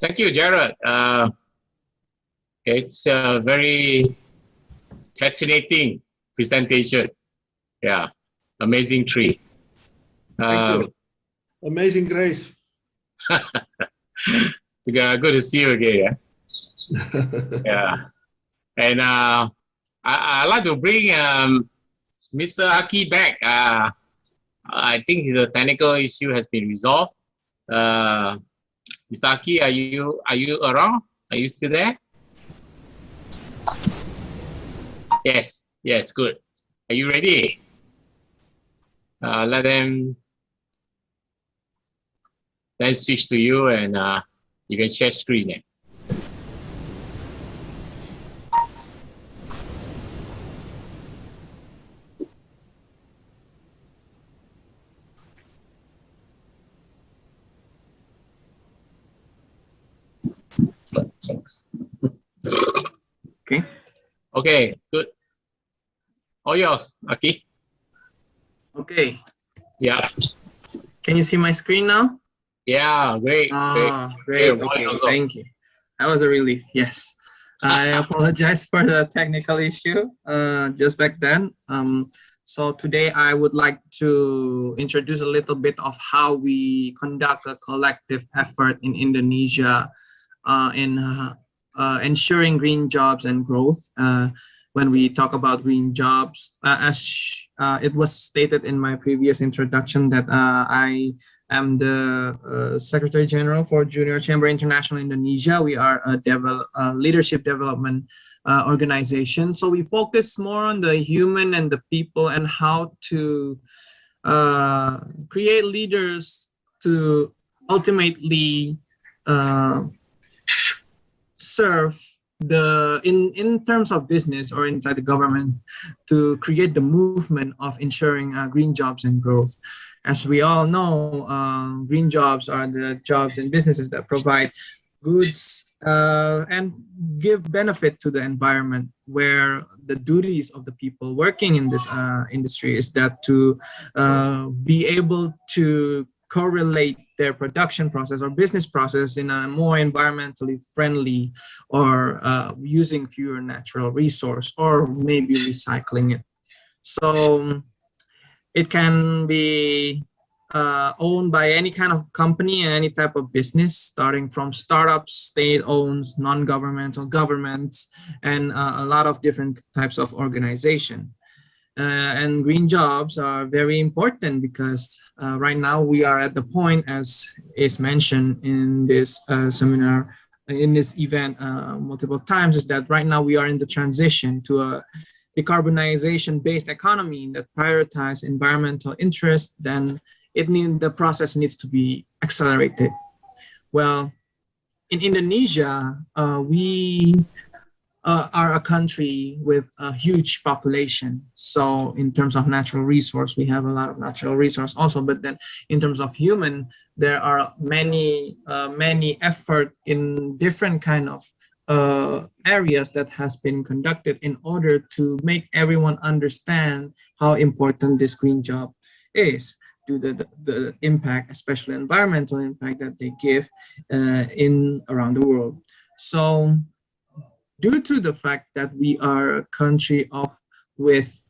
Thank you, Jared. It's a very fascinating presentation. Yeah, amazing tree. Thank you. Amazing grace. Good to see you again. Yeah. And I'd like to bring Mr. Aki back. I think the technical issue has been resolved. Mr. Aki, are you around? Are you still there? Yes. Yes. Good. Are you ready? Let them then switch to you, and you can share screen. Okay. Okay, good. All yours, Aki. Okay. Yeah. Can you see my screen now? Yeah, great. Great. Okay, thank you. That was a relief. Yes. I apologize for the technical issue just back then. So today I would like to introduce a little bit of how we conduct a collective effort in Indonesia in ensuring green jobs and growth. When we talk about green jobs, as it was stated in my previous introduction, that I am the Secretary General for Junior Chamber International Indonesia. We are a leadership development organization. So we focus more on the human and the people and how to create leaders to ultimately serve in terms of business or inside the government to create the movement of ensuring green jobs and growth. As we all know, green jobs are the jobs and businesses that provide goods and give benefit to the environment, where the duties of the people working in this industry is that to be able to correlate their production process or business process in a more environmentally friendly or using fewer natural resource or maybe recycling it. So it can be owned by any kind of company and any type of business, starting from startups, state-owned, non-governmental, governments, and a lot of different types of organization. And green jobs are very important because right now we are at the point, as is mentioned in this seminar, in this event multiple times, is that right now we are in the transition to a decarbonization-based economy that prioritizes environmental interest. Then the process needs to be accelerated. Well, in Indonesia, we are a country with a huge population. So in terms of natural resource, we have a lot of natural resource also, but then in terms of human, there are many effort in different kind of areas that has been conducted in order to make everyone understand how important this green job is to the impact, especially environmental impact that they give around the world. So due to the fact that we are a country with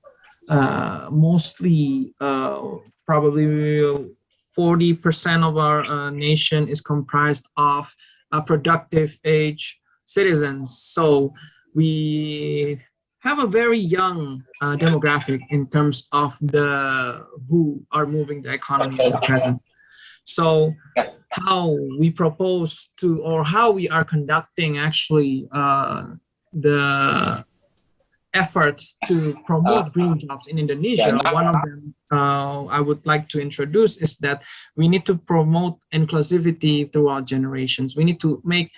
mostly probably 40% of our nation is comprised of productive age citizens. So we have a very young demographic in terms of who are moving the economy at the present. So how we propose to, or how we are conducting actually the efforts to promote green jobs in Indonesia, one of them I would like to introduce is that we need to promote inclusivity throughout generations. We need to make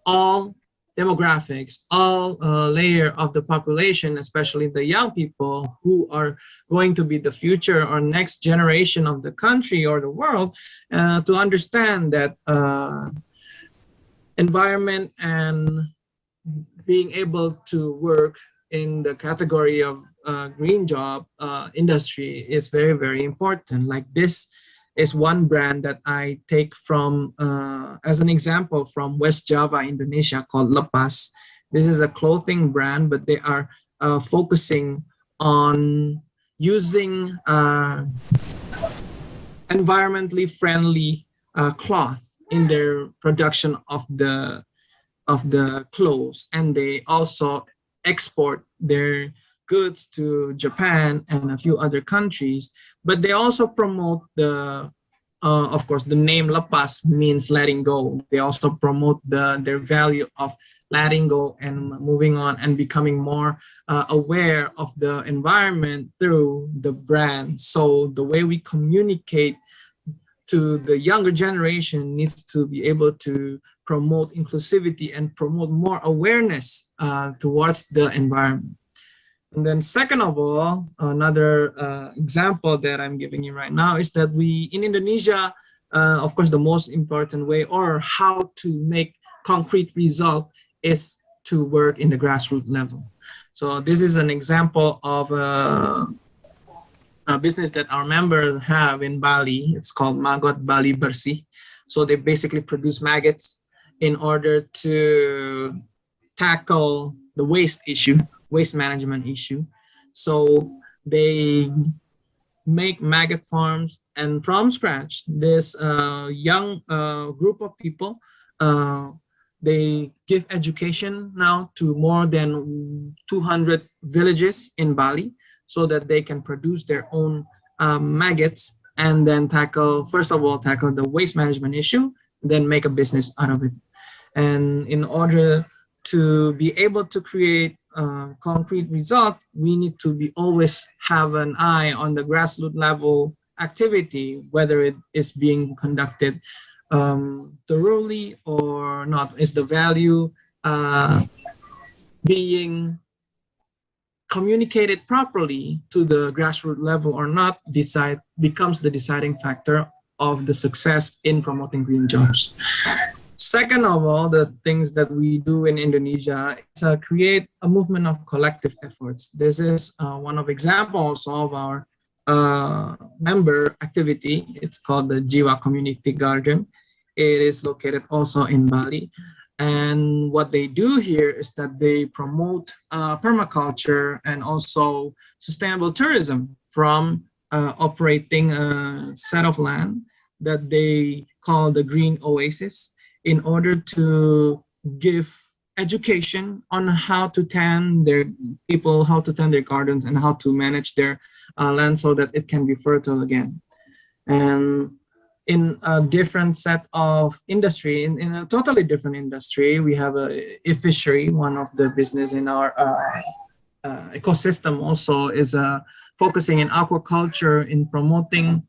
all demographics, all layer of the population, especially the young people who are going to be the future or next generation of the country or the world, to understand that environment and being able to work in the category of green job industry is very, very important. Like this is one brand that I take from, as an example, from West Java, Indonesia, called Lepas. This is a clothing brand, but they are focusing on using environmentally friendly cloth in their production of the clothes, and they also export their goods to Japan and a few other countries. But they also promote the of course, the name Lepas means letting go. They also promote their value of letting go and moving on and becoming more aware of the environment through the brand. So the way we communicate to the younger generation needs to be able to promote inclusivity and promote more awareness towards the environment. And then second of all, another example that I'm giving you right now is that we, in Indonesia, of course, the most important way or how to make concrete result is to work in the grassroots level. So this is an example of a business that our members have in Bali. It's called Magot Bali Bersih. So they basically produce maggots in order to tackle the waste management issue. So they make maggot farms, and from scratch, this young group of people, they give education now to more than 200 villages in Bali so that they can produce their own maggots and then first of all, tackle the waste management issue, then make a business out of it. And in order to be able to create concrete result, we need to always have an eye on the grassroots level activity, whether it is being conducted thoroughly or not. Is the value being communicated properly to the grassroots level or not becomes the deciding factor of the success in promoting green jobs. Second of all, the things that we do in Indonesia is create a movement of collective efforts. This is one of examples of our member activity. It's called the Jiwa Community Garden. It is located also in Bali. And what they do here is that they promote permaculture and also sustainable tourism from operating a set of land that they call the Green Oasis, in order to give education on how to tend their gardens and how to manage their land so that it can be fertile again. And in a different set of industry, in a totally different industry, we have a fishery. One of the business in our ecosystem also is focusing in aquaculture, in promoting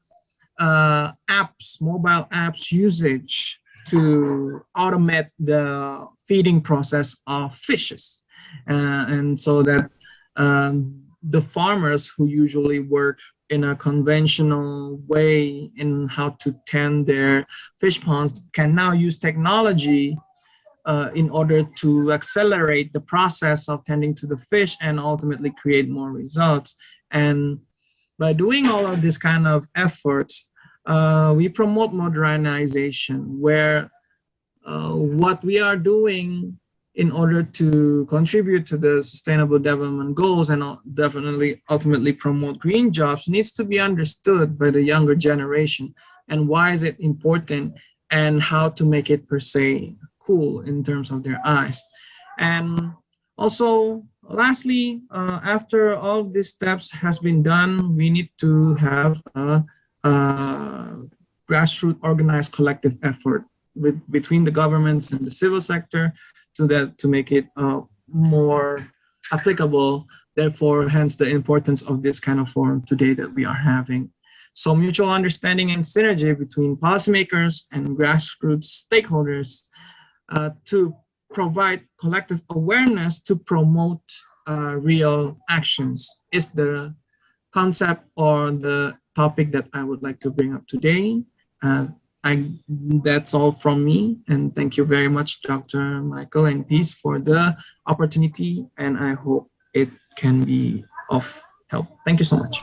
mobile apps usage to automate the feeding process of fishes. And so that the farmers who usually work in a conventional way in how to tend their fish ponds can now use technology in order to accelerate the process of tending to the fish and ultimately create more results. And by doing all of this kind of efforts, we promote modernization, where what we are doing in order to contribute to the sustainable development goals and definitely ultimately promote green jobs needs to be understood by the younger generation, and why is it important and how to make it per se cool in terms of their eyes. And also, lastly, after all these steps has been done, we need to have a grassroots organized collective effort between the governments and the civil sector to make it more applicable. Therefore, hence the importance of this kind of forum today that we are having. So mutual understanding and synergy between policymakers and grassroots stakeholders to provide collective awareness to promote real actions is the concept or the topic that I would like to bring up today. That's all from me, and thank you very much, Dr. Michael and Peace, for the opportunity, and I hope it can be of help. Thank you so much.